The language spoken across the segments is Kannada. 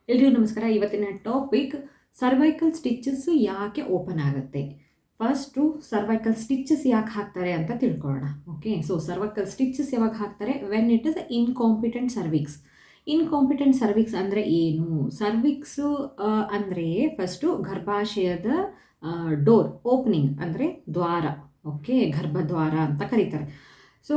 ಎಲ್ರಿಗೂ ನಮಸ್ಕಾರ. ಇವತ್ತಿನ ಟಾಪಿಕ್ ಸರ್ವೈಕಲ್ ಸ್ಟಿಚಸ್ ಯಾಕೆ ಓಪನ್ ಆಗುತ್ತೆ. ಫಸ್ಟು ಸರ್ವೈಕಲ್ ಸ್ಟಿಚಸ್ ಯಾಕೆ ಹಾಕ್ತಾರೆ ಅಂತ ತಿಳ್ಕೊಳ್ಳೋಣ. ಓಕೆ, ಸೊ ಸರ್ವೈಕಲ್ ಸ್ಟಿಚಸ್ ಯಾವಾಗ ಹಾಕ್ತಾರೆ? When it is incompetent cervix. Incompetent cervix ಅಂದರೆ ಏನು? ಸರ್ವಿಕ್ಸು ಅಂದರೆ ಫಸ್ಟು ಗರ್ಭಾಶಯದ ಡೋರ್ ಓಪನಿಂಗ್ ಅಂದರೆ ದ್ವಾರ. ಓಕೆ, ಗರ್ಭದ್ವಾರ ಅಂತ ಕರೀತಾರೆ. ಸೊ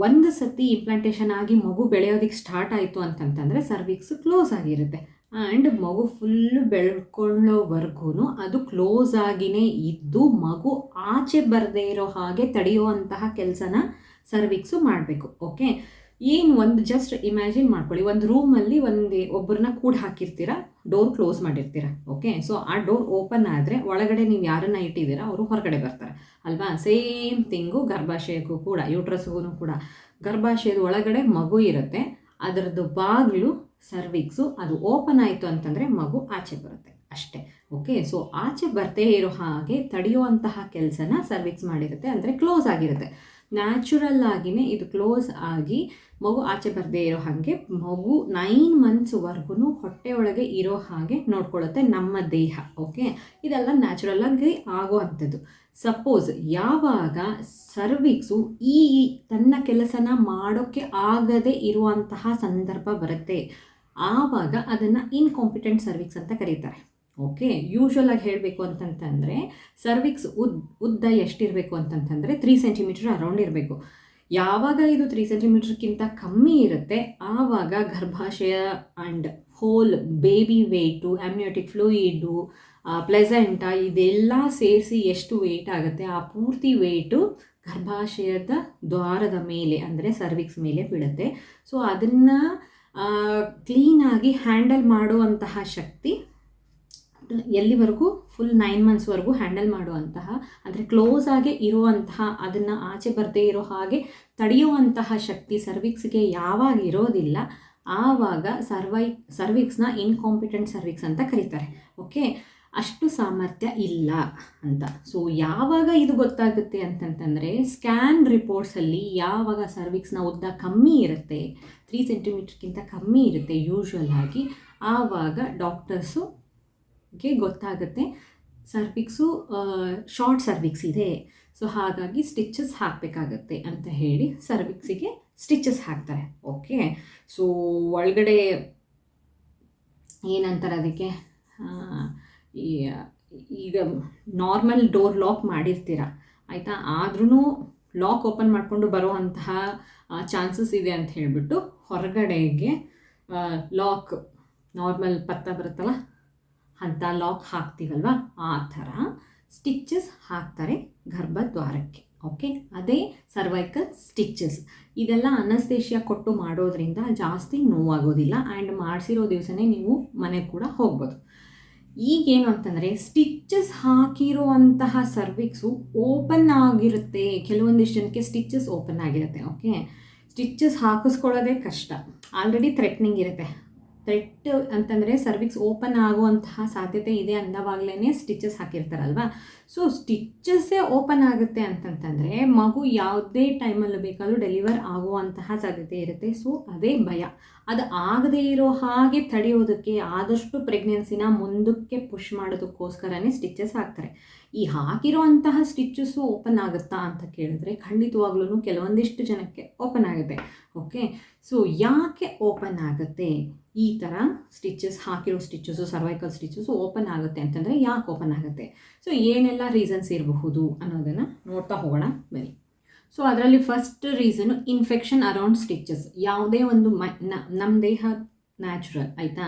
ಒಂದು ಸತಿ ಇಂಪ್ಲಾಂಟೇಷನ್ ಆಗಿ ಮಗು ಬೆಳೆಯೋದಕ್ಕೆ ಸ್ಟಾರ್ಟ್ ಆಯಿತು ಅಂತಂತಂದರೆ ಸರ್ವಿಕ್ಸ್ ಕ್ಲೋಸ್ ಆಗಿರುತ್ತೆ. ಆ್ಯಂಡ್ ಮಗು ಫುಲ್ಲು ಬೆಳ್ಕೊಳ್ಳೋವರೆಗೂ ಅದು ಕ್ಲೋಸ್ ಆಗಿನೇ ಇದ್ದು ಮಗು ಆಚೆ ಬರದೇ ಇರೋ ಹಾಗೆ ತಡೆಯುವಂತಹ ಕೆಲಸನ ಸರ್ವಿಕ್ಸು ಮಾಡಬೇಕು. ಓಕೆ, ಏನು ಒಂದು ಜಸ್ಟ್ ಇಮ್ಯಾಜಿನ್ ಮಾಡ್ಕೊಳ್ಳಿ, ಒಂದು ರೂಮಲ್ಲಿ ಒಬ್ಬರನ್ನ ಕೂಡ ಹಾಕಿರ್ತೀರ, ಡೋರ್ ಕ್ಲೋಸ್ ಮಾಡಿರ್ತೀರ. ಓಕೆ, ಸೊ ಆ ಡೋರ್ ಓಪನ್ ಆದರೆ ಒಳಗಡೆ ನೀವು ಯಾರನ್ನ ಇಟ್ಟಿದ್ದೀರಾ ಅವರು ಹೊರಗಡೆ ಬರ್ತಾರೆ ಅಲ್ವಾ? ಸೇಮ್ ಥಿಂಗು ಗರ್ಭಾಶಯಕ್ಕೂ ಕೂಡ, ಯೂಟ್ರಸ್ಗೂ ಕೂಡ. ಗರ್ಭಾಶಯದ ಒಳಗಡೆ ಮಗು ಇರುತ್ತೆ, ಅದರದ್ದು ಬಾಗಿಲು ಸರ್ವಿಕ್ಸು, ಅದು ಓಪನ್ ಆಯಿತು ಅಂತಂದರೆ ಮಗು ಆಚೆ ಬರುತ್ತೆ ಅಷ್ಟೇ. ಓಕೆ, ಸೊ ಆಚೆ ಬರ್ತೇ ಇರೋ ಹಾಗೆ ತಡೆಯುವಂತಹ ಕೆಲಸನ ಸರ್ವಿಕ್ಸ್ ಮಾಡಿರುತ್ತೆ, ಅಂದರೆ ಕ್ಲೋಸ್ ಆಗಿರುತ್ತೆ. ನ್ಯಾಚುರಲ್ ಆಗಿಯೇ ಇದು ಕ್ಲೋಸ್ ಆಗಿ ಮಗು ಆಚೆ ಬರದೇ ಇರೋ ಹಾಗೆ, ಮಗು 9 ಮಂತ್ಸ್ವರೆಗೂ ಹೊಟ್ಟೆ ಒಳಗೆ ಇರೋ ಹಾಗೆ ನೋಡ್ಕೊಳ್ಳುತ್ತೆ ನಮ್ಮ ದೇಹ. ಓಕೆ, ಇದೆಲ್ಲ ನ್ಯಾಚುರಲ್ ಆಗಿ ಆಗೋ ಅಂಥದ್ದು. ಸಪೋಸ್ ಯಾವಾಗ ಸರ್ವಿಕ್ಸು ತನ್ನ ಕೆಲಸನ ಮಾಡೋಕ್ಕೆ ಆಗದೆ ಇರುವಂತಹ ಸಂದರ್ಭ ಬರುತ್ತೆ, ಆವಾಗ ಅದನ್ನು ಇನ್ಕಾಂಪಿಟೆಂಟ್ ಸರ್ವಿಕ್ಸ್ ಅಂತ ಕರೀತಾರೆ. ಓಕೆ, ಯೂಶ್ವಲ್ ಆಗಿ ಹೇಳಬೇಕು ಅಂತಂತಂದರೆ ಸರ್ವಿಕ್ಸ್ ಉದ್ದ ಎಷ್ಟಿರಬೇಕು ಅಂತಂತಂದರೆ 3 ಸೆಂಟಿಮೀಟರ್ ಅರೌಂಡ್ ಇರಬೇಕು. ಯಾವಾಗ ಇದು 3 ಸೆಂಟಿಮೀಟರ್ಗಿಂತ ಕಮ್ಮಿ ಇರುತ್ತೆ ಆವಾಗ ಗರ್ಭಾಶಯ and whole baby weight, amniotic fluid, placenta ಇದೆಲ್ಲ ಸೇರಿಸಿ ಎಷ್ಟು ವೆಯ್ಟ್ ಆಗುತ್ತೆ ಆ ಪೂರ್ತಿ ವೆಯ್ಟು ಗರ್ಭಾಶಯದ ದ್ವಾರದ ಮೇಲೆ ಅಂದರೆ ಸರ್ವಿಕ್ಸ್ ಮೇಲೆ ಬೀಳುತ್ತೆ. ಸೊ ಅದನ್ನು ಕ್ಲೀನಾಗಿ ಹ್ಯಾಂಡಲ್ ಮಾಡುವಂತಹ ಶಕ್ತಿ ಎಲ್ಲಿವರೆಗೂ ಫುಲ್ 9 ಮಂತ್ಸ್ವರೆಗೂ ಹ್ಯಾಂಡಲ್ ಮಾಡುವಂತಹ, ಅಂದರೆ ಕ್ಲೋಸ್ ಆಗೇ ಇರುವಂತಹ, ಅದನ್ನು ಆಚೆ ಬರದೇ ಇರೋ ಹಾಗೆ ತಡೆಯುವಂತಹ ಶಕ್ತಿ ಸರ್ವಿಕ್ಸ್ಗೆ ಯಾವಾಗ ಇರೋದಿಲ್ಲ ಆವಾಗ ಸರ್ವಿಕ್ಸ್ನ ಇನ್ಕಾಂಪಿಟೆಂಟ್ ಸರ್ವಿಕ್ಸ್ ಅಂತ ಕರೀತಾರೆ. ಓಕೆ, ಅಷ್ಟು ಸಾಮರ್ಥ್ಯ ಇಲ್ಲ ಅಂತ. ಸೊ ಯಾವಾಗ ಇದು ಗೊತ್ತಾಗುತ್ತೆ ಅಂತಂತಂದರೆ ಸ್ಕ್ಯಾನ್ ರಿಪೋರ್ಟ್ಸಲ್ಲಿ ಯಾವಾಗ ಸರ್ವಿಕ್ಸ್ನ ಉದ್ದ ಕಮ್ಮಿ ಇರುತ್ತೆ, 3 ಸೆಂಟಿಮೀಟರ್ಗಿಂತ ಕಮ್ಮಿ ಇರುತ್ತೆ ಯೂಶ್ವಲ್ ಆಗಿ, ಆವಾಗ ಡಾಕ್ಟರ್ಸು ಗೊತ್ತಾಗುತ್ತೆ ಸರ್ವಿಕ್ಸು ಶಾರ್ಟ್ ಸರ್ವಿಕ್ಸ್ ಇದೆ. ಸೊ ಹಾಗಾಗಿ ಸ್ಟಿಚಸ್ ಹಾಕಬೇಕಾಗತ್ತೆ ಅಂತ ಹೇಳಿ ಸರ್ವಿಕ್ಸಿಗೆ ಸ್ಟಿಚಸ್ ಹಾಕ್ತಾರೆ. ಓಕೆ, ಸೊ ಒಳಗಡೆ ಏನಂತಾರೆ ಅದಕ್ಕೆ, ಈಗ ನಾರ್ಮಲ್ ಡೋರ್ ಲಾಕ್ ಮಾಡಿರ್ತೀರ ಆಯಿತಾ, ಆದ್ರೂ ಲಾಕ್ ಓಪನ್ ಮಾಡಿಕೊಂಡು ಬರುವಂತಹ ಚಾನ್ಸಸ್ ಇದೆ ಅಂತ ಹೇಳಿಬಿಟ್ಟು ಹೊರಗಡೆಗೆ ಲಾಕ್ ನಾರ್ಮಲ್ ಪತ್ತ ಬರುತ್ತಲ್ಲ ಅಂತ ಲಾಕ್ ಹಾಕ್ತೀವಲ್ವ, ಆ ಥರ ಸ್ಟಿಚಸ್ ಹಾಕ್ತಾರೆ ಗರ್ಭದ್ವಾರಕ್ಕೆ. ಓಕೆ, ಅದೇ ಸರ್ವೈಕಲ್ ಸ್ಟಿಚಸ್. ಇದೆಲ್ಲ ಅನಸ್ತೇಷಿಯಾ ಕೊಟ್ಟು ಮಾಡೋದ್ರಿಂದ ಜಾಸ್ತಿ ನೋವಾಗೋದಿಲ್ಲ ಆ್ಯಂಡ್ ಮಾಡಿಸಿರೋ ದಿವಸನೇ ನೀವು ಮನೆಗೆ ಕೂಡ ಹೋಗ್ಬೋದು. ಈಗೇನು ಅಂತಂದರೆ ಸ್ಟಿಚಸ್ ಹಾಕಿರುವಂತಹ ಸರ್ವಿಕ್ಸು ಓಪನ್ ಆಗಿರುತ್ತೆ. ಕೆಲವೊಂದಿಷ್ಟು ಜನಕ್ಕೆ ಸ್ಟಿಚಸ್ ಓಪನ್ ಆಗಿರುತ್ತೆ. ಓಕೆ, ಸ್ಟಿಚಸ್ ಹಾಕಿಸ್ಕೊಳ್ಳೋದೇ ಕಷ್ಟ, ಆಲ್ರೆಡಿ ಥ್ರೆಟ್ನಿಂಗ್ ಇರುತ್ತೆ. ಥ್ರೆಟ್ ಅಂತಂದರೆ ಸರ್ವಿಕ್ಸ್ ಓಪನ್ ಆಗುವಂತಹ ಸಾಧ್ಯತೆ ಇದೆ ಅಂದವಾಗಲೇ ಸ್ಟಿಚಸ್ ಹಾಕಿರ್ತಾರಲ್ವ. ಸೊ ಸ್ಟಿಚಸ್ಸೇ ಓಪನ್ ಆಗುತ್ತೆ ಅಂತಂತಂದರೆ ಮಗು ಯಾವುದೇ ಟೈಮಲ್ಲೂ ಬೇಕಾದರೂ ಡೆಲಿವರ್ ಆಗುವಂತಹ ಸಾಧ್ಯತೆ ಇರುತ್ತೆ. ಸೊ ಅದೇ ಭಯ. ಅದು ಆಗದೇ ಇರೋ ಹಾಗೆ ತಡೆಯೋದಕ್ಕೆ ಆದಷ್ಟು ಪ್ರೆಗ್ನೆನ್ಸಿನ ಮುಂದಕ್ಕೆ ಪುಷ್ ಮಾಡೋದಕ್ಕೋಸ್ಕರನೇ ಸ್ಟಿಚಸ್ ಹಾಕ್ತಾರೆ. ಈ ಹಾಕಿರೋಂತಹ ಸ್ಟಿಚಸ್ಸು ಓಪನ್ ಆಗುತ್ತಾ ಅಂತ ಕೇಳಿದ್ರೆ ಖಂಡಿತವಾಗ್ಲೂ ಕೆಲವೊಂದಿಷ್ಟು ಜನಕ್ಕೆ ಓಪನ್ ಆಗುತ್ತೆ. ಓಕೆ, ಸೊ ಯಾಕೆ ಓಪನ್ ಆಗುತ್ತೆ ಈ ಥರ ಸ್ಟಿಚಸ್ ಹಾಕಿರೋ ಸ್ಟಿಚಸ್ಸು, ಸರ್ವೈಕಲ್ ಸ್ಟಿಚಸ್ಸು ಓಪನ್ ಆಗುತ್ತೆ ಅಂತಂದರೆ ಯಾಕೆ ಓಪನ್ ಆಗುತ್ತೆ? ಸೊ ಏನೆಲ್ಲ ರೀಸನ್ಸ್ ಇರಬಹುದು ಅನ್ನೋದನ್ನು ನೋಡ್ತಾ ಹೋಗೋಣ ಬನ್ನಿ. ಸೊ ಅದರಲ್ಲಿ first reason infection around stitches. ಯಾವುದೇ ಒಂದು ನಮ್ಮ ದೇಹ ನ್ಯಾಚುರಲ್ ಆಯಿತಾ,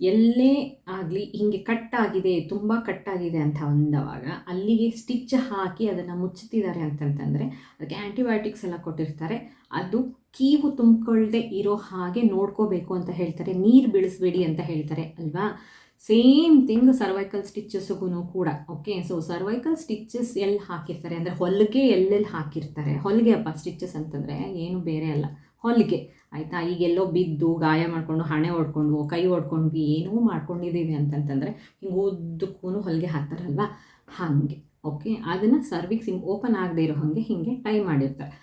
ಎಲ್ಲೇ ಆಗಲಿ ಹೀಗೆ ಕಟ್ಟಾಗಿದೆ, ತುಂಬ ಕಟ್ಟಾಗಿದೆ ಅಂತ ಅಂದವಾಗ ಅಲ್ಲಿಗೆ ಸ್ಟಿಚ್ ಹಾಕಿ ಅದನ್ನು ಮುಚ್ಚುತ್ತಿದ್ದಾರೆ ಅಂತಂತಂದರೆ ಅದಕ್ಕೆ ಆ್ಯಂಟಿಬಯೋಟಿಕ್ಸ್ ಎಲ್ಲ ಕೊಟ್ಟಿರ್ತಾರೆ. ಅದು ಕೀವು ತುಂಬಿಕೊಳ್ಳದೆ ಇರೋ ಹಾಗೆ ನೋಡ್ಕೋಬೇಕು ಅಂತ ಹೇಳ್ತಾರೆ. ನೀರು ಬೀಳಿಸ್ಬೇಡಿ ಅಂತ ಹೇಳ್ತಾರೆ ಅಲ್ವಾ? ಸೇಮ್ ಥಿಂಗ್ ಸರ್ವೈಕಲ್ ಸ್ಟಿಚಸ್ಗೂ ಕೂಡ. ಓಕೆ, ಸೊ ಸರ್ವೈಕಲ್ ಸ್ಟಿಚಸ್ ಎಲ್ಲಿ ಹಾಕಿರ್ತಾರೆ ಅಂದರೆ ಹೊಲಿಗೆ ಎಲ್ಲೆಲ್ಲಿ ಹಾಕಿರ್ತಾರೆ. ಹೊಲಿಗೆ ಅಪ್ಪ ಸ್ಟಿಚಸ್ ಅಂತಂದರೆ ಏನು ಬೇರೆ ಅಲ್ಲ, ಹೊಲಿಗೆ ಆಯಿತಾ. ಈಗೆಲ್ಲೋ ಬಿದ್ದು ಗಾಯ ಮಾಡಿಕೊಂಡು ಹಣೆ ಹೊಡ್ಕೊಂಡು ಕೈ ಹೊಡ್ಕೊಂಡ್ವಿ ಏನೋ ಮಾಡ್ಕೊಂಡಿದ್ದೀವಿ ಅಂತಂತಂದರೆ ಹಿಂಗೆ ಉದ್ದಕ್ಕೂ ಹೊಲಿಗೆ ಹಾಕ್ತಾರಲ್ವ, ಹಾಗೆ ಓಕೆ, ಅದನ್ನು ಸರ್ವಿಕ್ಸ್ ಓಪನ್ ಆಗದೆ ಇರೋ ಹಾಗೆ ಹೀಗೆ ಟೈ ಮಾಡಿರ್ತಾರೆ.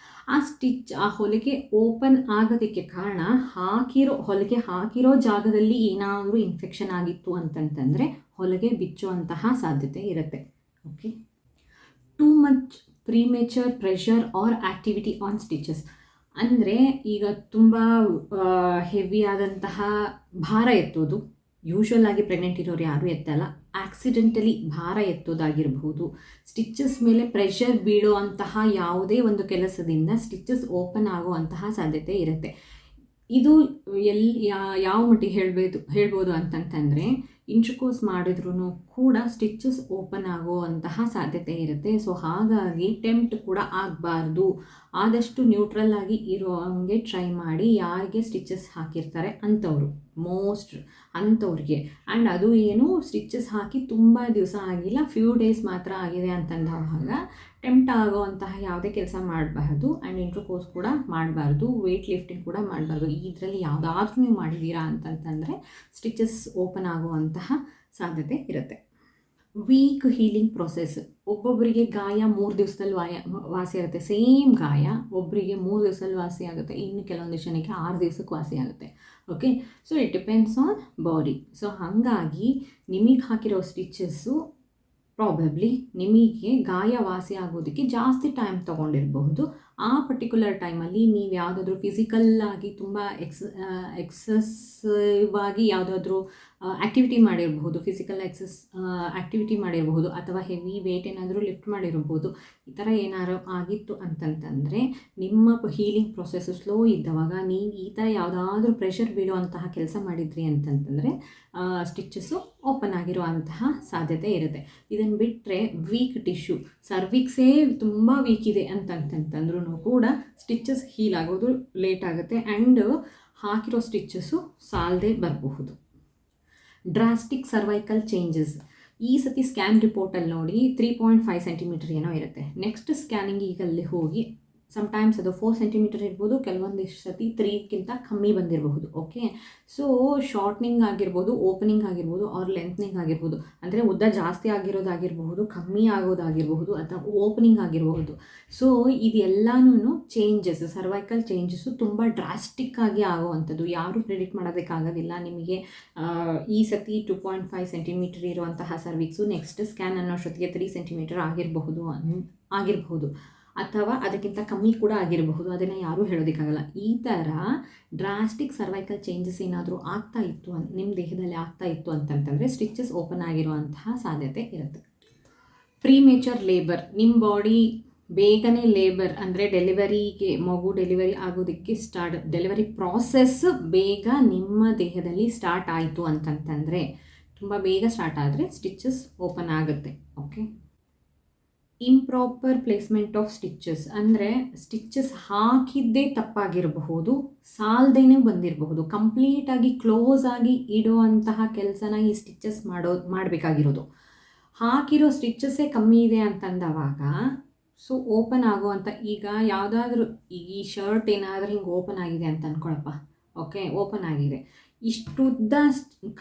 ಆ ಹೊಲಿಗೆ ಓಪನ್ ಆಗೋದಕ್ಕೆ ಕಾರಣ ಹೊಲಿಗೆ ಹಾಕಿರೋ ಜಾಗದಲ್ಲಿ ಏನಾದರೂ ಇನ್ಫೆಕ್ಷನ್ ಆಗಿತ್ತು ಅಂತಂತಂದರೆ ಹೊಲಿಗೆ ಬಿಚ್ಚುವಂತಹ ಸಾಧ್ಯತೆ ಇರುತ್ತೆ. Okay, too much premature pressure or activity on stitches ಅಂದರೆ ಈಗ ತುಂಬ ಹೆವಿ ಆದಂತಹ ಭಾರ ಎತ್ತೋದು, ಯೂಶ್ವಲ್ ಆಗಿ ಪ್ರೆಗ್ನೆಂಟ್ ಇರೋರು ಯಾರೂ ಎತ್ತಲ್ಲ, ಆಕ್ಸಿಡೆಂಟಲಿ ಭಾರ ಎತ್ತೋದಾಗಿರ್ಬೋದು, ಸ್ಟಿಚ್ಚಸ್ ಮೇಲೆ ಪ್ರೆಷರ್ ಬೀಳುವಂತಹ ಯಾವುದೇ ಒಂದು ಕೆಲಸದಿಂದ ಸ್ಟಿಚ್ಚಸ್ ಓಪನ್ ಆಗುವಂತಹ ಸಾಧ್ಯತೆ ಇರುತ್ತೆ. ಇದು ಯಾವ ಮಟ್ಟಿಗೆ ಹೇಳ್ಬೋದು ಅಂತಂತಂದರೆ ಇಂಟರ್ಕೋರ್ಸ್ ಮಾಡಿದ್ರೂ ಕೂಡ ಸ್ಟಿಚ್ಚಸ್ ಓಪನ್ ಆಗುವಂತಹ ಸಾಧ್ಯತೆ ಇರುತ್ತೆ. ಸೊ ಹಾಗಾಗಿ ಟೆಂಪ್ಟ್ ಕೂಡ ಆಗಬಾರ್ದು, ಆದಷ್ಟು ನ್ಯೂಟ್ರಲ್ ಆಗಿ ಇರೋ ಹಂಗೆ ಟ್ರೈ ಮಾಡಿ. ಯಾರಿಗೆ ಸ್ಟಿಚ್ಚಸ್ ಹಾಕಿರ್ತಾರೆ ಅಂಥವ್ರಿಗೆ ಆ್ಯಂಡ್ ಅದು ಏನು ಸ್ಟಿಚ್ಚಸ್ ಹಾಕಿ ತುಂಬ ದಿವಸ ಆಗಿಲ್ಲ, ಫ್ಯೂ ಡೇಸ್ ಮಾತ್ರ ಆಗಿದೆ ಅಂತಂದಾಗ ಟೆಂಪ್ಟ್ ಆಗೋವಂತಹ ಯಾವುದೇ ಕೆಲಸ ಮಾಡಬಾರ್ದು. ಆ್ಯಂಡ್ ಇಂಟರ್ಕೋರ್ಸ್ ಕೂಡ ಮಾಡಬಾರ್ದು, ವೆಯ್ಟ್ ಲಿಫ್ಟಿಂಗ್ ಕೂಡ ಮಾಡಬಾರ್ದು. ಇದರಲ್ಲಿ ಯಾವುದಾದ್ರೂ ನೀವು ಮಾಡಿದ್ದೀರಾ ಅಂತಂತಂದರೆ ಸ್ಟಿಚ್ಚಸ್ ಓಪನ್ ಆಗುವಂತಹ ಸಾಧ್ಯತೆ ಇರುತ್ತೆ. Weak healing process. ಒಬ್ಬೊಬ್ಬರಿಗೆ ಗಾಯ 3 ದಿವಸದಲ್ಲಿ ವಾಸಿ ಆಗುತ್ತೆ. ಸೇಮ್ ಗಾಯ ಒಬ್ಬರಿಗೆ 3 ದಿವಸದಲ್ಲಿ ವಾಸಿ ಆಗುತ್ತೆ, ಇನ್ನು ಕೆಲವೊಂದು ಜನಕ್ಕೆ 6 ದಿವಸಕ್ಕೆ ವಾಸಿ ಆಗುತ್ತೆ. Okay, so it depends on body. So ಹಾಗಾಗಿ ನಿಮಗೆ ಹಾಕಿರೋ ಸ್ಟಿಚಸ್ಸು ಪ್ರಾಬಬ್ಲಿ ನಿಮಗೆ ಗಾಯ ವಾಸಿ ಆಗೋದಕ್ಕೆ ಜಾಸ್ತಿ ಟೈಮ್ ತೊಗೊಂಡಿರಬಹುದು. ಆ ಪರ್ಟಿಕ್ಯುಲರ್ ಟೈಮಲ್ಲಿ ನೀವು ಯಾವುದಾದ್ರೂ ಫಿಸಿಕಲ್ಲಾಗಿ ತುಂಬ ಎಕ್ಸೆಸಿವ್ ಆಗಿ ಯಾವುದಾದ್ರೂ ಆ್ಯಕ್ಟಿವಿಟಿ ಮಾಡಿರಬಹುದು, ಫಿಸಿಕಲ್ ಆ್ಯಕ್ಟಿವಿಟಿ ಮಾಡಿರಬಹುದು, ಅಥವಾ ಹೆವಿ ವೇಟ್ ಏನಾದರೂ ಲಿಫ್ಟ್ ಮಾಡಿರಬಹುದು. ಈ ಥರ ಏನಾದ್ರು ಆಗಿತ್ತು ಅಂತಂತಂದರೆ ನಿಮ್ಮ ಹೀಲಿಂಗ್ ಪ್ರೊಸೆಸ್ಸು ಸ್ಲೋ ಇದ್ದವಾಗ ನೀವು ಈ ಥರ ಯಾವುದಾದ್ರೂ ಪ್ರೆಷರ್ ಬೀಳುವಂತಹ ಕೆಲಸ ಮಾಡಿದ್ರಿ ಅಂತಂತಂದರೆ ಸ್ಟಿಚ್ಚಸ್ಸು ಓಪನ್ ಆಗಿರುವಂತಹ ಸಾಧ್ಯತೆ ಇರುತ್ತೆ. ಇದನ್ನು ಬಿಟ್ಟರೆ ವೀಕ್ ಟಿಶ್ಯೂ, ಸರ್ವಿಕ್ಸೇ ತುಂಬ ವೀಕ್ ಇದೆ ಅಂತಂತಂದ್ರೂ ಕೂಡ ಸ್ಟಿಚ್ಚಸ್ ಹೀಲ್ ಆಗೋದು ಲೇಟ್ ಆಗುತ್ತೆ ಆ್ಯಂಡ್ ಹಾಕಿರೋ ಸ್ಟಿಚ್ಚಸ್ಸು ಸಾಲದೆ ಬರಬಹುದು. Drastic cervical changes. ಈ ಸತಿ ಸ್ಕ್ಯಾನ್ ರಿಪೋರ್ಟಲ್ಲಿ ನೋಡಿ 3.5 ಸೆಂಟಿಮೀಟರ್ ಏನೋ ಇರುತ್ತೆ. ನೆಕ್ಸ್ಟ್ ಸ್ಕ್ಯಾನಿಂಗ್ ಈಗಲ್ಲಿ ಹೋಗಿ ಸಮ್ಟೈಮ್ಸ್ ಅದು 4 ಸೆಂಟಿಮೀಟರ್ ಇರ್ಬೋದು, ಕೆಲವೊಂದಿಷ್ಟು ಸತಿ 3ಗಿಂತ ಕಮ್ಮಿ ಬಂದಿರಬಹುದು. ಓಕೆ, ಸೊ ಶಾರ್ಟ್ನಿಂಗ್ ಆಗಿರ್ಬೋದು, ಓಪನಿಂಗ್ ಆಗಿರ್ಬೋದು, ಆರ್ ಲೆಂತ್ನಿಂಗ್ ಆಗಿರ್ಬೋದು, ಅಂದರೆ ಉದ್ದ ಜಾಸ್ತಿ ಆಗಿರೋದಾಗಿರಬಹುದು, ಕಮ್ಮಿ ಆಗೋದಾಗಿರಬಹುದು, ಅಥವಾ ಓಪನಿಂಗ್ ಆಗಿರಬಹುದು. ಸೊ ಇದೆಲ್ಲನೂ ಚೇಂಜಸ್, ಸರ್ವೈಕಲ್ ಚೇಂಜಸ್ಸು ತುಂಬ ಡ್ರಾಸ್ಟಿಕ್ ಆಗಿ ಆಗುವಂಥದ್ದು. ಯಾರೂ ಪ್ರಿಡಿಕ್ಟ್ ಮಾಡೋದಕ್ಕಾಗೋದಿಲ್ಲ. ನಿಮಗೆ ಈ ಸತಿ 2.5 ಸೆಂಟಿಮೀಟರ್ ಇರುವಂತಹ ಸರ್ವಿಕ್ಸು ನೆಕ್ಸ್ಟ್ ಸ್ಕ್ಯಾನ್ ಅನ್ನೋಷ್ಟೊತ್ತಿಗೆ 3 ಸೆಂಟಿಮೀಟರ್ ಆಗಿರಬಹುದು ಅಥವಾ ಅದಕ್ಕಿಂತ ಕಮ್ಮಿ ಕೂಡ ಆಗಿರಬಹುದು. ಅದನ್ನು ಯಾರೂ ಹೇಳೋದಕ್ಕಾಗಲ್ಲ. ಈ ಥರ ಡ್ರಾಸ್ಟಿಕ್ ಸರ್ವೈಕಲ್ ಚೇಂಜಸ್ ಏನಾದರೂ ನಿಮ್ಮ ದೇಹದಲ್ಲಿ ಆಗ್ತಾ ಇತ್ತು ಅಂತಂತಂದರೆ ಸ್ಟಿಚ್ಚಸ್ ಓಪನ್ ಆಗಿರುವಂತಹ ಸಾಧ್ಯತೆ ಇರುತ್ತೆ. ಪ್ರೀಮೇಚರ್ ಲೇಬರ್. ನಿಮ್ಮ ಬಾಡಿ ಬೇಗನೆ ಲೇಬರ್ ಅಂದರೆ ಮಗು ಡೆಲಿವರಿ ಆಗೋದಕ್ಕೆ ಡೆಲಿವರಿ ಪ್ರಾಸೆಸ್ ಬೇಗ ನಿಮ್ಮ ದೇಹದಲ್ಲಿ ಸ್ಟಾರ್ಟ್ ಆಯಿತು ಅಂತಂತಂದರೆ, ತುಂಬ ಬೇಗ ಸ್ಟಾರ್ಟ್ ಆದರೆ ಸ್ಟಿಚ್ಚಸ್ ಓಪನ್ ಆಗುತ್ತೆ. Okay, improper placement of stitches ಅಂದರೆ ಸ್ಟಿಚ್ಚಸ್ ಹಾಕಿದ್ದೇ ತಪ್ಪಾಗಿರಬಹುದು, ಸಾಲದೇನೆ ಬಂದಿರಬಹುದು. ಕಂಪ್ಲೀಟಾಗಿ ಕ್ಲೋಸ್ ಆಗಿ ಇಡುವಂತಹ ಕೆಲಸನ ಈ ಸ್ಟಿಚ್ಚಸ್ ಮಾಡಬೇಕಾಗಿರೋದು. ಹಾಕಿರೋ ಸ್ಟಿಚ್ಚಸ್ಸೇ ಕಮ್ಮಿ ಇದೆ ಅಂತಂದವಾಗ ಸೊ ಓಪನ್ ಆಗುವಂಥ, ಈಗ ಯಾವುದಾದ್ರೂ ಈ ಶರ್ಟ್ ಏನಾದರೂ ಹಿಂಗೆ ಓಪನ್ ಆಗಿದೆ ಅಂತ ಅಂದ್ಕೊಳಪ್ಪ. ಓಕೆ, ಓಪನ್ ಆಗಿದೆ, ಇಷ್ಟುದ್ದ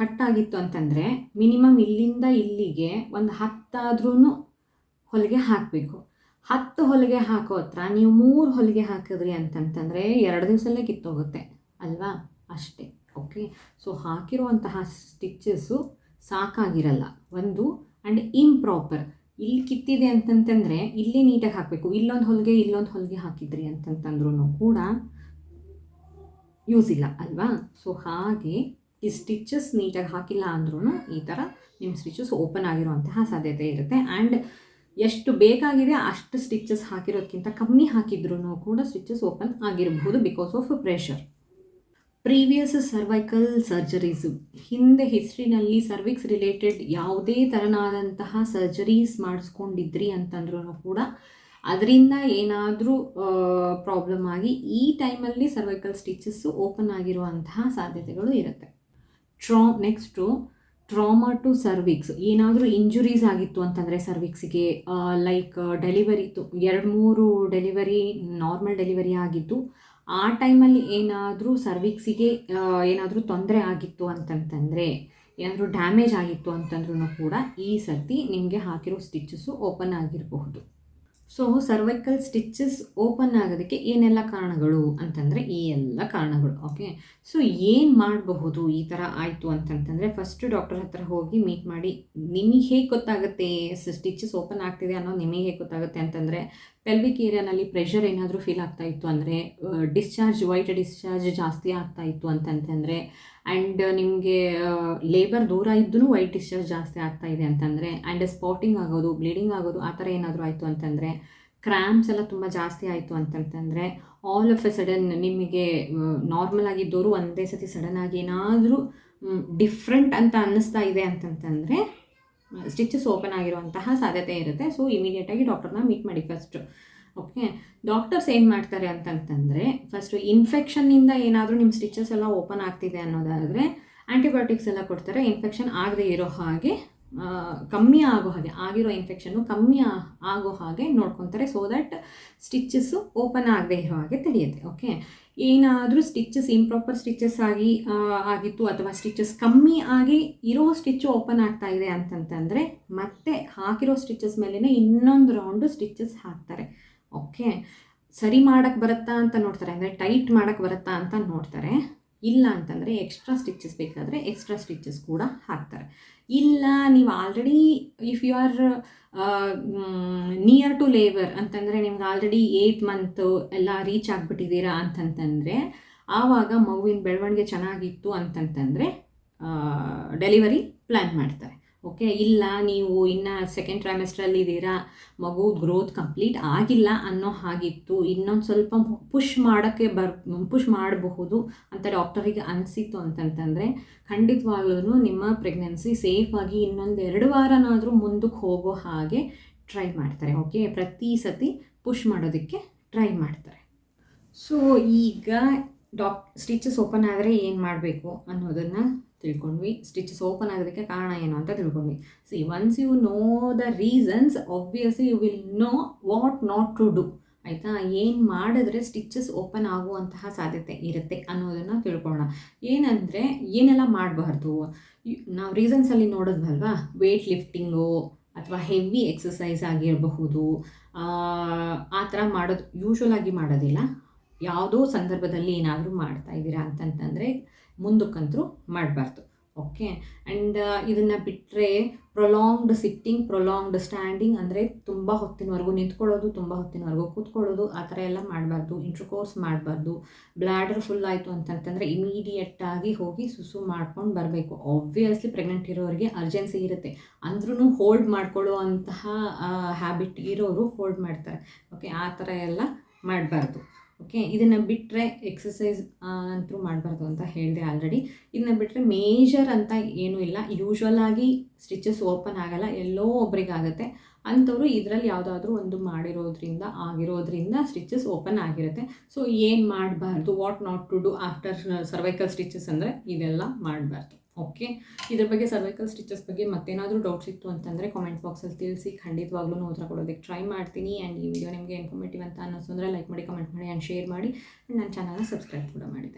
ಕಟ್ಟಾಗಿತ್ತು ಅಂತಂದರೆ ಮಿನಿಮಮ್ ಇಲ್ಲಿಂದ ಇಲ್ಲಿಗೆ ಒಂದು 10 ಹೊಲಿಗೆ ಹಾಕಬೇಕು. 10 ಹೊಲಿಗೆ ಹಾಕೋ ಹತ್ರ ನೀವು 3 ಹೊಲಿಗೆ ಹಾಕಿದ್ರಿ ಅಂತಂತಂದರೆ 2 ದಿವಸಲ್ಲೇ ಕಿತ್ತೋಗುತ್ತೆ ಅಲ್ವಾ, ಅಷ್ಟೇ. ಓಕೆ, ಸೊ ಹಾಕಿರುವಂತಹ ಸ್ಟಿಚ್ಚಸ್ಸು ಸಾಕಾಗಿರಲ್ಲ ಒಂದು. ಆ್ಯಂಡ್ ಇಂಪ್ರಾಪರ್, ಇಲ್ಲಿ ಕಿತ್ತಿದೆ ಅಂತಂತಂದರೆ ಇಲ್ಲಿ ನೀಟಾಗಿ ಹಾಕಬೇಕು. ಇಲ್ಲೊಂದು ಹೊಲಿಗೆ ಹಾಕಿದ್ರಿ ಅಂತಂತಂದ್ರೂ ಕೂಡ ಯೂಸ್ ಇಲ್ಲ ಅಲ್ವಾ. ಸೊ ಹಾಗೆ ಈ ಸ್ಟಿಚ್ಚಸ್ ನೀಟಾಗಿ ಹಾಕಿಲ್ಲ ಅಂದ್ರೂ ಈ ಥರ ನಿಮ್ಮ ಸ್ಟಿಚ್ಚಸ್ ಓಪನ್ ಆಗಿರುವಂತಹ ಸಾಧ್ಯತೆ ಇರುತ್ತೆ. ಆ್ಯಂಡ್ ಎಷ್ಟು ಬೇಕಾಗಿದೆ ಅಷ್ಟು ಸ್ಟಿಚ್ಚಸ್ ಹಾಕಿರೋದಕ್ಕಿಂತ ಕಮ್ಮಿ ಹಾಕಿದ್ರೂ ಕೂಡ ಸ್ಟಿಚ್ಚಸ್ ಓಪನ್ ಆಗಿರಬಹುದು because of pressure. Previous cervical surgeries, ಹಿಂದೆ ಹಿಸ್ಟ್ರಿನಲ್ಲಿ ಸರ್ವಿಕ್ಸ್ ರಿಲೇಟೆಡ್ ಯಾವುದೇ ಥರನಾದಂತಹ ಸರ್ಜರೀಸ್ ಮಾಡಿಸ್ಕೊಂಡಿದ್ರಿ ಅಂತಂದ್ರೂ ಕೂಡ ಅದರಿಂದ ಏನಾದರೂ ಪ್ರಾಬ್ಲಮ್ ಆಗಿ ಈ ಟೈಮಲ್ಲಿ ಸರ್ವೈಕಲ್ ಸ್ಟಿಚ್ಚಸ್ಸು ಓಪನ್ ಆಗಿರುವಂತಹ ಸಾಧ್ಯತೆಗಳು ಇರುತ್ತೆ. Next trauma to cervix. ಏನಾದರೂ ಇಂಜುರೀಸ್ ಆಗಿತ್ತು ಅಂತಂದರೆ ಸರ್ವಿಕ್ಸಿಗೆ, ಲೈಕ್ ಡೆಲಿವರಿತು 2-3 ಡೆಲಿವರಿ ನಾರ್ಮಲ್ ಡೆಲಿವರಿ ಆಗಿದ್ದು ಆ ಟೈಮಲ್ಲಿ ಏನಾದರೂ ಸರ್ವಿಕ್ಸಿಗೆ ಏನಾದರೂ ತೊಂದರೆ ಆಗಿತ್ತು ಅಂತಂತಂದರೆ ಏನಾದರೂ ಡ್ಯಾಮೇಜ್ ಆಗಿತ್ತು ಅಂತಂದ್ರೂ ಕೂಡ ಈ ಸರ್ತಿ ನಿಮಗೆ ಹಾಕಿರೋ ಸ್ಟಿಚ್ಚಸ್ಸು ಓಪನ್ ಆಗಿರಬಹುದು. ಸೊ ಸರ್ವೈಕಲ್ ಸ್ಟಿಚ್ಚಸ್ ಓಪನ್ ಆಗೋದಕ್ಕೆ ಏನೆಲ್ಲ ಕಾರಣಗಳು ಅಂತಂದರೆ ಈ ಎಲ್ಲ ಕಾರಣಗಳು. ಓಕೆ, ಸೊ ಏನು ಮಾಡಬಹುದು ಈ ಥರ ಆಯಿತು ಅಂತಂತಂದರೆ, ಫಸ್ಟು ಡಾಕ್ಟರ್ ಹತ್ರ ಹೋಗಿ ಮೀಟ್ ಮಾಡಿ ನಿಮಗೆ ಹೇಗೆ ಗೊತ್ತಾಗುತ್ತೆ ಸ್ಟಿಚ್ಚಸ್ ಓಪನ್ ಆಗ್ತಿದೆ ಅನ್ನೋದು ನಿಮಗೆ ಹೇಗೆ ಗೊತ್ತಾಗುತ್ತೆ ಅಂತಂದರೆ, ಪೆಲ್ವಿಕ್ ಏರಿಯಾನಲ್ಲಿ ಪ್ರೆಷರ್ ಏನಾದರೂ ಫೀಲ್ ಆಗ್ತಾ ಇತ್ತು ಅಂದರೆ, ವೈಟ್ ಡಿಸ್ಚಾರ್ಜ್ ಜಾಸ್ತಿ ಆಗ್ತಾ ಇತ್ತು ಅಂತಂತಂದರೆ, ಆ್ಯಂಡ್ ನಿಮಗೆ ಲೇಬರ್ ದೂರ ಇದ್ದೂ ವೈಟ್ ಡಿಸ್ಚಾರ್ಜ್ ಜಾಸ್ತಿ ಆಗ್ತಾ ಇದೆ ಅಂತಂದರೆ, ಆ್ಯಂಡ್ ಸ್ಪಾಟಿಂಗ್ ಆಗೋದು, ಬ್ಲೀಡಿಂಗ್ ಆಗೋದು ಆ ಥರ ಏನಾದರೂ ಆಯಿತು ಅಂತಂದರೆ, ಕ್ರ್ಯಾಂಪ್ಸ್ ಎಲ್ಲ ತುಂಬ ಜಾಸ್ತಿ ಆಯಿತು ಅಂತಂತಂದರೆ, ಆಲ್ ಆಫ್ ಎ ಸಡನ್ ನಿಮಗೆ ನಾರ್ಮಲ್ ಆಗಿದ್ದವರು ಒಂದೇ ಸತಿ ಸಡನ್ನಾಗಿ ಏನಾದರೂ ಡಿಫ್ರೆಂಟ್ ಅಂತ ಅನ್ನಿಸ್ತಾ ಇದೆ ಅಂತಂತಂದರೆ ಸ್ಟಿಚ್ಚಸ್ ಓಪನ್ ಆಗಿರುವಂತಹ ಸಾಧ್ಯತೆ ಇರುತ್ತೆ. ಸೊ ಇಮಿಡಿಯೇಟಾಗಿ ಡಾಕ್ಟರ್ನ ಮೀಟ್ ಮಾಡಿ ಫಸ್ಟು. ಓಕೆ, ಡಾಕ್ಟರ್ಸ್ ಏನು ಮಾಡ್ತಾರೆ ಅಂತಂತಂದರೆ, ಫಸ್ಟು ಇನ್ಫೆಕ್ಷನ್ನಿಂದ ಏನಾದರೂ ನಿಮ್ಮ ಸ್ಟಿಚ್ಚಸ್ ಎಲ್ಲ ಓಪನ್ ಆಗ್ತಿದೆ ಅನ್ನೋದಾದರೆ ಆ್ಯಂಟಿಬಯೋಟಿಕ್ಸ್ ಎಲ್ಲ ಕೊಡ್ತಾರೆ. ಇನ್ಫೆಕ್ಷನ್ ಆಗದೆ ಇರೋ ಹಾಗೆ, ಕಮ್ಮಿ ಆಗೋ ಹಾಗೆ, ಆಗಿರೋ ಇನ್ಫೆಕ್ಷನ್ನು ಕಮ್ಮಿ ಆಗೋ ಹಾಗೆ ನೋಡ್ಕೊತಾರೆ. ಸೊ ದ್ಯಾಟ್ ಸ್ಟಿಚ್ಚಸ್ಸು ಓಪನ್ ಆಗದೆ ಇರೋ ಹಾಗೆ ತಿಳಿಯುತ್ತೆ. ಓಕೆ, ಏನಾದರೂ ಸ್ಟಿಚ್ಚಸ್ ಇಂಪ್ರಾಪರ್ ಸ್ಟಿಚ್ಚಸ್ ಆಗಿತ್ತು ಅಥವಾ ಸ್ಟಿಚ್ಚಸ್ ಕಮ್ಮಿ ಆಗಿ ಇರೋ ಸ್ಟಿಚ್ಚು ಓಪನ್ ಆಗ್ತಾ ಇದೆ ಅಂತಂತಂದರೆ ಮತ್ತೆ ಹಾಕಿರೋ ಸ್ಟಿಚ್ಚಸ್ ಮೇಲೇ ಇನ್ನೊಂದು ರೌಂಡು ಸ್ಟಿಚ್ಚಸ್ ಹಾಕ್ತಾರೆ. ಓಕೆ, ಸರಿ ಮಾಡೋಕ್ಕೆ ಬರುತ್ತಾ ಅಂತ ನೋಡ್ತಾರೆ, ಅಂದರೆ ಟೈಟ್ ಮಾಡೋಕ್ಕೆ ಬರುತ್ತಾ ಅಂತ ನೋಡ್ತಾರೆ. ಇಲ್ಲ ಅಂತಂದರೆ ಎಕ್ಸ್ಟ್ರಾ ಸ್ಟಿಚ್ಚಸ್ ಬೇಕಾದರೆ ಎಕ್ಸ್ಟ್ರಾ ಸ್ಟಿಚ್ಚಸ್ ಕೂಡ ಹಾಕ್ತಾರೆ. ಇಲ್ಲ ನೀವು already if you are near to labour ಅಂತಂದರೆ, ನಿಮ್ಗೆ ಆಲ್ರೆಡಿ 8th ಮಂತು ಎಲ್ಲ ರೀಚ್ ಆಗಿಬಿಟ್ಟಿದ್ದೀರಾ ಅಂತಂತಂದರೆ, ಆವಾಗ ಮಗುವಿನ ಬೆಳವಣಿಗೆ ಚೆನ್ನಾಗಿತ್ತು ಅಂತಂತಂದರೆ ಡೆಲಿವರಿ ಪ್ಲ್ಯಾನ್ ಮಾಡ್ತಾರೆ. ಓಕೆ, ಇಲ್ಲ ನೀವು ಇನ್ನು ಸೆಕೆಂಡ್ ಟ್ರೈಮೆಸ್ಟ್ರಲ್ಲಿ ಇದ್ದೀರಾ, ಮಗು ಗ್ರೋತ್ ಕಂಪ್ಲೀಟ್ ಆಗಿಲ್ಲ ಅನ್ನೋ ಹಾಗಿತ್ತು, ಇನ್ನೊಂದು ಸ್ವಲ್ಪ ಪುಷ್ ಮಾಡಬಹುದು ಅಂತ ಡಾಕ್ಟರಿಗೆ ಅನಿಸಿತ್ತು ಅಂತಂತಂದರೆ, ಖಂಡಿತವಾಗ್ಲೂ ನಿಮ್ಮ ಪ್ರೆಗ್ನೆನ್ಸಿ ಸೇಫಾಗಿ ಇನ್ನೊಂದು 2 ವಾರನಾದರೂ ಮುಂದಕ್ಕೆ ಹೋಗೋ ಹಾಗೆ ಟ್ರೈ ಮಾಡ್ತಾರೆ. ಓಕೆ, ಪ್ರತಿ ಸತಿ ಪುಷ್ ಮಾಡೋದಕ್ಕೆ ಟ್ರೈ ಮಾಡ್ತಾರೆ. ಸೊ ಈಗ ಸ್ಟಿಚಸ್ ಓಪನ್ ಆದರೆ ಏನು ಮಾಡಬೇಕು ಅನ್ನೋದನ್ನು ತಿಳ್ಕೊಂಡ್ವಿ. ಸ್ಟಿಚಸ್ ಓಪನ್ ಆಗೋದಕ್ಕೆ ಕಾರಣ ಏನು ಅಂತ ತಿಳ್ಕೊಂಡ್ವಿ. See once you know the reasons, obviously you will know what not to do. ಆಯಿತಾ, ಏನು ಮಾಡಿದ್ರೆ ಸ್ಟಿಚಸ್ ಓಪನ್ ಆಗುವಂತಹ ಸಾಧ್ಯತೆ ಇರುತ್ತೆ ಅನ್ನೋದನ್ನು ತಿಳ್ಕೊಳ್ಳೋಣ. ಏನಂದರೆ ಏನೆಲ್ಲ ಮಾಡಬಾರ್ದು, ನಾವು ರೀಸನ್ಸಲ್ಲಿ ನೋಡೋದ್ವಲ್ವಾ, ವೇಟ್ ಲಿಫ್ಟಿಂಗು ಅಥವಾ ಹೆವಿ ಎಕ್ಸಸೈಸ್ ಆಗಿರಬಹುದು, ಆ ಥರ ಮಾಡೋದು ಯೂಶ್ವಲಾಗಿ ಮಾಡೋದಿಲ್ಲ. ಯಾವುದೋ ಸಂದರ್ಭದಲ್ಲಿ ಏನಾದರೂ ಮಾಡ್ತಾ ಇದ್ದೀರಾ ಅಂತಂತಂದರೆ ಮುಂದಕ್ಕಂತರೂ ಮಾಡಬಾರ್ದು. ಓಕೆ, ಆ್ಯಂಡ್ ಇದನ್ನು ಬಿಟ್ಟರೆ ಪ್ರೊಲಾಂಗ್ಡ್ ಸಿಟ್ಟಿಂಗ್, ಪ್ರೊಲಾಂಗ್ಡ್ ಸ್ಟ್ಯಾಂಡಿಂಗ್, ಅಂದರೆ ತುಂಬ ಹೊತ್ತಿನವರೆಗೂ ನಿಂತ್ಕೊಳ್ಳೋದು, ತುಂಬ ಹೊತ್ತಿನವರೆಗೂ ಕೂತ್ಕೊಳ್ಳೋದು, ಆ ಥರ ಎಲ್ಲ ಮಾಡಬಾರ್ದು. ಇಂಟರ್ಕೋರ್ಸ್ ಮಾಡಬಾರ್ದು. ಬ್ಲ್ಯಾಡರ್ ಫುಲ್ ಆಯಿತು ಅಂತಂತಂದರೆ ಇಮಿಡಿಯೇಟಾಗಿ ಹೋಗಿ ಸುಸು ಮಾಡ್ಕೊಂಡು ಬರಬೇಕು. ಆಬ್ವಿಯಸ್ಲಿ ಪ್ರೆಗ್ನೆಂಟ್ ಇರೋರಿಗೆ ಅರ್ಜೆನ್ಸಿ ಇರುತ್ತೆ, ಅಂದ್ರೂ ಹೋಲ್ಡ್ ಮಾಡ್ಕೊಳ್ಳೋ ಅಂತಹ ಹ್ಯಾಬಿಟ್ ಇರೋರು ಹೋಲ್ಡ್ ಮಾಡ್ತಾರೆ. ಓಕೆ, ಆ ಥರ ಎಲ್ಲ ಮಾಡಬಾರ್ದು. ಓಕೆ, ಇದನ್ನು ಬಿಟ್ಟರೆ ಎಕ್ಸಸೈಸ್ ಅಂತೂ ಮಾಡಬಾರ್ದು ಅಂತ ಹೇಳಿದೆ ಆಲ್ರೆಡಿ. ಇದನ್ನು ಬಿಟ್ಟರೆ ಮೇಜರ್ ಅಂತ ಏನೂ ಇಲ್ಲ. ಯೂಶ್ವಲಾಗಿ ಸ್ಟಿಚಸ್ ಓಪನ್ ಆಗಲ್ಲ, ಎಲ್ಲೋ ಒಬ್ರಿಗಾಗುತ್ತೆ. ಅಂಥವ್ರು ಇದರಲ್ಲಿ ಯಾವುದಾದ್ರೂ ಒಂದು ಆಗಿರೋದ್ರಿಂದ ಸ್ಟಿಚಸ್ ಓಪನ್ ಆಗಿರುತ್ತೆ. ಸೊ ಏನು ಮಾಡಬಾರ್ದು, what not to do after cervical stitches ಅಂದರೆ ಇದೆಲ್ಲ ಮಾಡಬಾರ್ದು. ಓಕೆ, ಇದ್ರ ಬಗ್ಗೆ ಸರ್ವೈಕಲ್ ಸ್ಟಿಚಸ್ ಬಗ್ಗೆ ಮತ್ತೇನಾದರೂ ಡೌಟ್ಸ್ ಇತ್ತು ಅಂತಂದರೆ ಕಾಮೆಂಟ್ ಬಾಕ್ಸಲ್ಲಿ ತಿಳಿಸಿ, ಖಂಡಿತವಾಗ್ಲೂ ಉತ್ತರ ಕೊಡೋದಕ್ಕೆ ಟ್ರೈ ಮಾಡ್ತೀನಿ. ಆ್ಯಂಡ್ ಈ ವಿಡಿಯೋ ನಿಮಗೆ ಇನ್ಫಾರ್ಮೇಟಿವ್ ಅಂತ ಅನ್ನಿಸೋದ್ರೆ ಲೈಕ್ ಮಾಡಿ, ಕಮೆಂಟ್ ಮಾಡಿ ಆ್ಯಂಡ್ ಶೇರ್ ಮಾಡಿ. ನನ್ನ ಚಾನಲ್ನ ಸಬ್ಸ್ಕ್ರೈಬ್ ಕೂಡ ಮಾಡಿ.